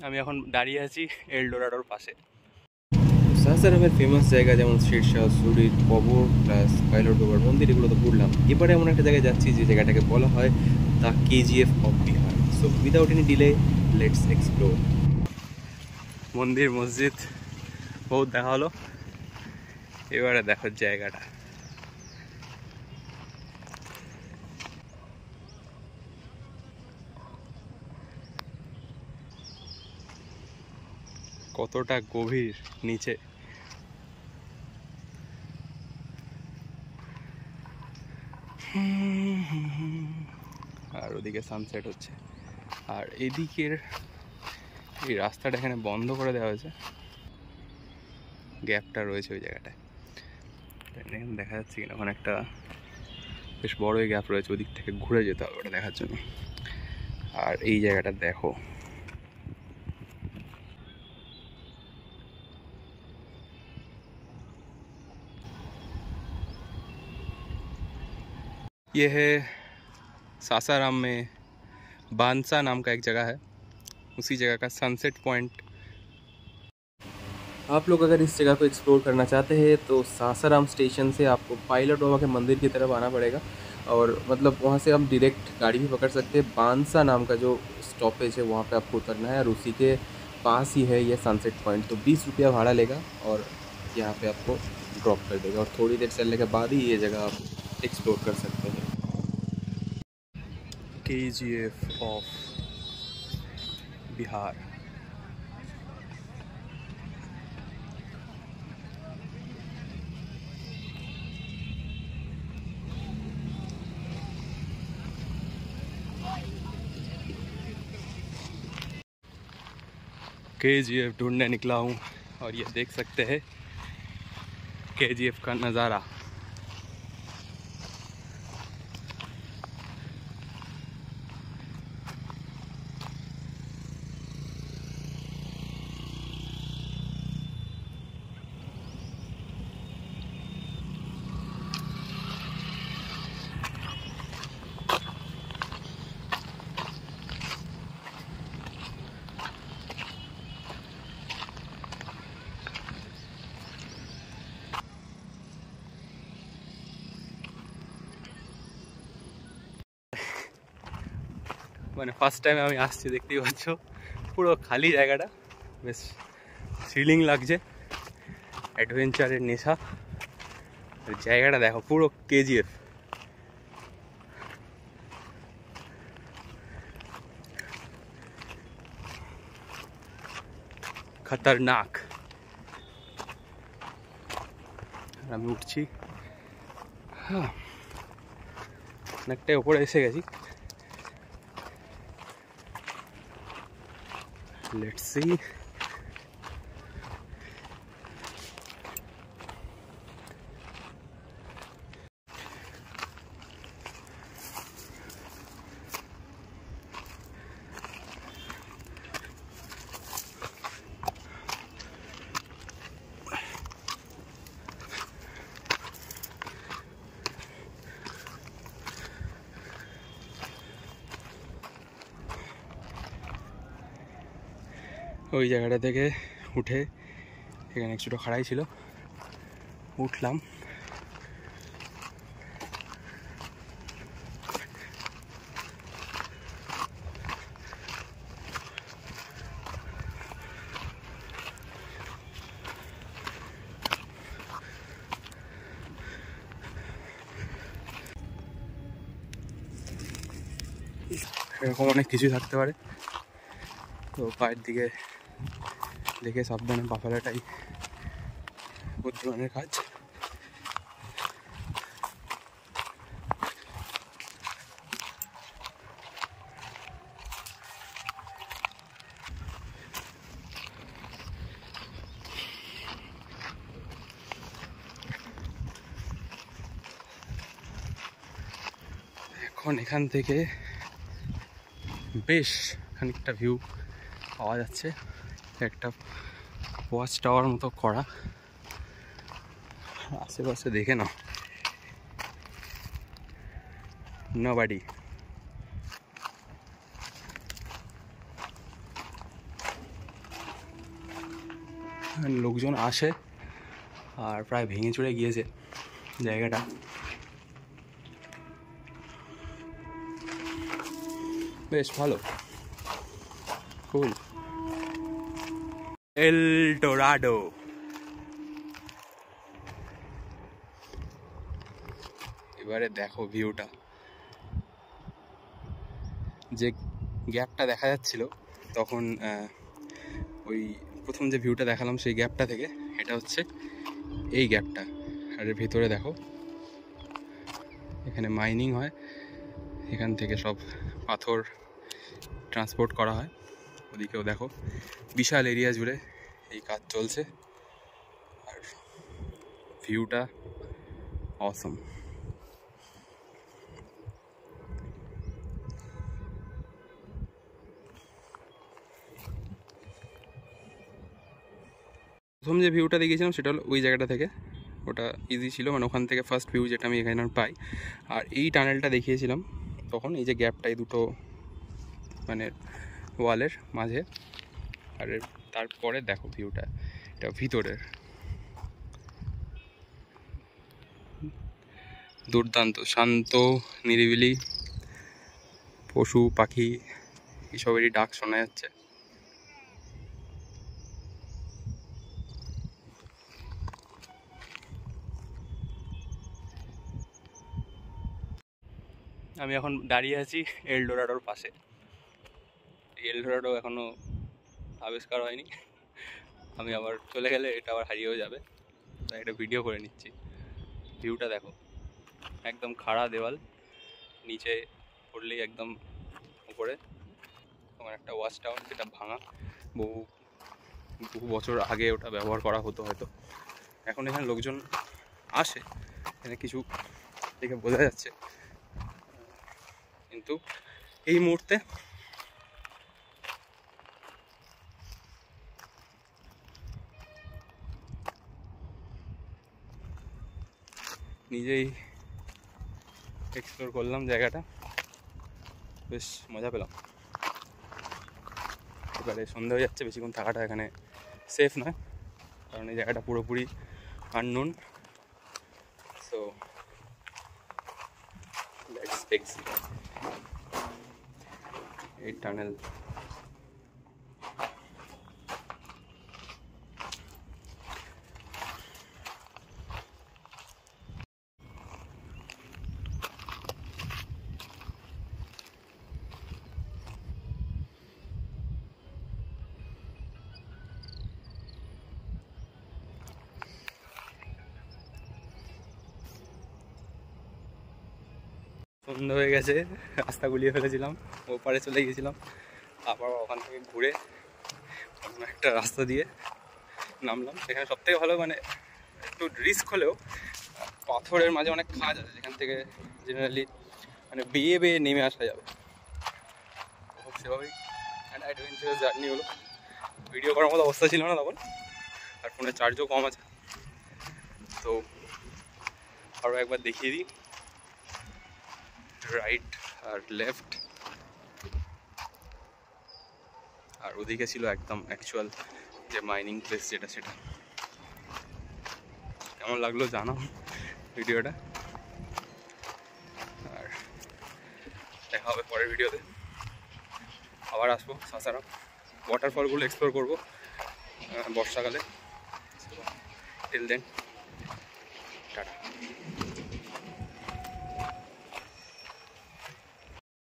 আমি এখন দাঁড়িয়ে আছি এলডোরাডোর পাশে। সাসারামের ফেমাস জায়গা যেমন শেরশাহ সুরির কবর প্লাস পাইলট বাবার মন্দির, এগুলো তো ঘুরলাম। এবারে এমন একটা জায়গায় যাচ্ছি যে জায়গাটাকে বলা হয় the KGF of Bihar. So without any delay let's explore. মন্দির মসজিদ বহুত দেখা হলো, এবারে দেখো জায়গাটা। কতটা গভীর নিচে। আর ওদিকে সানসেট হচ্ছে, আর এদিকের এই রাস্তাটা এখানে বন্ধ করে দেওয়া হয়েছে, গ্যাপটা রয়েছে ওই জায়গাটায়। এখানে দেখা যাচ্ছে কিনা ওখানে একটা বেশ বড়ই গ্যাপ রয়েছে, ওদিক থেকে ঘুরে যেতে হবে ওটা দেখার জন্য। আর এই জায়গাটা দেখো, ये है सासाराम में बांसा नाम का एक जगह है, उसी जगह का सनसेट पॉइंट। आप लोग अगर इस जगह को एक्सप्लोर करना चाहते हैं तो सासाराम स्टेशन से आपको पायलट बाबा के मंदिर की तरफ आना पड़ेगा, और मतलब वहाँ से आप डायरेक्ट गाड़ी भी पकड़ सकते हैं। बांसा नाम का जो स्टॉपेज है वहाँ पे आपको उतरना है, और उसी के पास ही है ये सनसेट पॉइंट। तो 20 रुपया भाड़ा लेगा और यहाँ पे आपको ड्रॉप कर देगा, और थोड़ी देर चलने के बाद ही ये जगह आप एक्सप्लोर कर सकते हैं। KGF of Bihar. केजीएफ ढूंढने निकला हूँ, और ये देख सकते हैं केजीएफ का नज़ारा। মানে ফার্স্ট টাইম আমি আসছি, দেখতেই পাচ্ছ পুরো খালি জায়গাটা, বেশ থ্রিলিং লাগছে, অ্যাডভেঞ্চারের নেশা। জায়গাটা দেখো পুরো কেজিএফ। খতরনাক। আমি উঠছি, হ্যাঁ অনেকটাই ওপরে এসে গেছি। Let's see. ওই জায়গাটা থেকে উঠে এখানে একটু খাড়াই ছিল, উঠলাম। এরকম অনেক কিছুই থাকতে পারে, তো পায়ের দিকে দেখে সাবধানে পা ফেলাটাই বুদ্ধিমানের কাজ। এখন এখান থেকে বেশ খানিকটা ভিউ পাওয়া যাচ্ছে, একটা ওয়াচ টাওয়ার মতো করা। আশেপাশে দেখে নাও, নোবডি। লোকজন আসে আর প্রায় ভেঙে চড়ে গিয়েছে জায়গাটা। বেশ ভালো, কুল। এল ডোরাডো। এবারে দেখো ভিউটা, যে গ্যাপটা দেখা যাচ্ছিল তখন, ওই প্রথম যে ভিউটা দেখালাম সেই গ্যাপটা থেকে এটা হচ্ছে এই গ্যাপটা। আর এর ভিতরে দেখো এখানে মাইনিং হয়, এখান থেকে সব পাথর ট্রান্সপোর্ট করা হয়। ওদিকেও দেখো বিশাল এরিয়া জুড়ে এই কাজ চলছে, আর ভিউটা অসম। প্রথম যে ভিউটা দেখিয়েছিলাম সেটা হলো ওই জায়গাটা থেকে, ওটা ইজি ছিল, মানে ওখান থেকে ফার্স্ট ভিউ যেটা আমি এখানে পাই। আর এই টানেলটা দেখিয়েছিলাম তখন, এই যে গ্যাপটাই দুটো মানে ওয়ালের মাঝে। আর তারপরে দেখো ভিউটা, এটা ভিতরের, দুর্দান্ত, শান্ত, নিরিবিলি, পশু পাখি এসবেরই ডাক শোনা যাচ্ছে। আমি এখন দাঁড়িয়ে আছি এল ডোরাডোর পাশে। এল ডোরাডো এখনো আবিষ্কার হয়নি, আমি আবার চলে গেলে এটা আবার হারিয়েও যাবে, তাই একটা ভিডিও করে নিচ্ছি। ভিউটা দেখো, একদম খাড়া দেওয়াল, নিচে পড়লেই একদম উপরে তোমার একটা ওয়াচ টাওয়ার, যেটা ভাঙা, বহু বছর আগে ওটা ব্যবহার করা হতো হয়তো। এখন এখানে লোকজন আসে, এখানে কিছু দেখে বোঝা যাচ্ছে, কিন্তু এই মুহূর্তে নিজেই এক্সপ্লোর করলাম জায়গাটা, বেশ মজা পেলাম। এবারে সন্ধ্যা হয়ে যাচ্ছে, বেশিক্ষণ থাকাটা এখানে সেফ নয়, কারণ এই জায়গাটা পুরোপুরি আননোন। সো লেটস এক্সিট এই টানেল। সন্ধ্যা হয়ে গেছে, রাস্তা গুলিয়ে ফেলেছিলাম, ওপারে চলে গিয়েছিলাম, আবার ওখান থেকে ঘুরে অন্য একটা রাস্তা দিয়ে নামলাম। সেখানে সবথেকে ভালো, মানে একটু রিস্ক হলেও পাথরের মাঝে অনেক কাজ আছে, যেখান থেকে জেনারেলি মানে বেয়ে বেয়ে নেমে আসা যাবে। সেভাবেই একটা অ্যাডভেঞ্চারাস জার্নি হলো। ভিডিও করার মতো অবস্থা ছিল না তখন, আর ফোনের চার্জও কম আছে, তো আরও একবার দেখিয়ে দিই রাইট আর লেফট। আর ওদিকে ছিল একদম অ্যাকচুয়াল যে মাইনিং প্লেস যেটা, সেটা কেমন লাগলো জানাও ভিডিওটা, আর দেখা হবে পরের ভিডিওতে। আবার আসবো সাসারাম, ওয়াটারফলগুলো এক্সপ্লোর করবো বর্ষাকালে। Till then tata.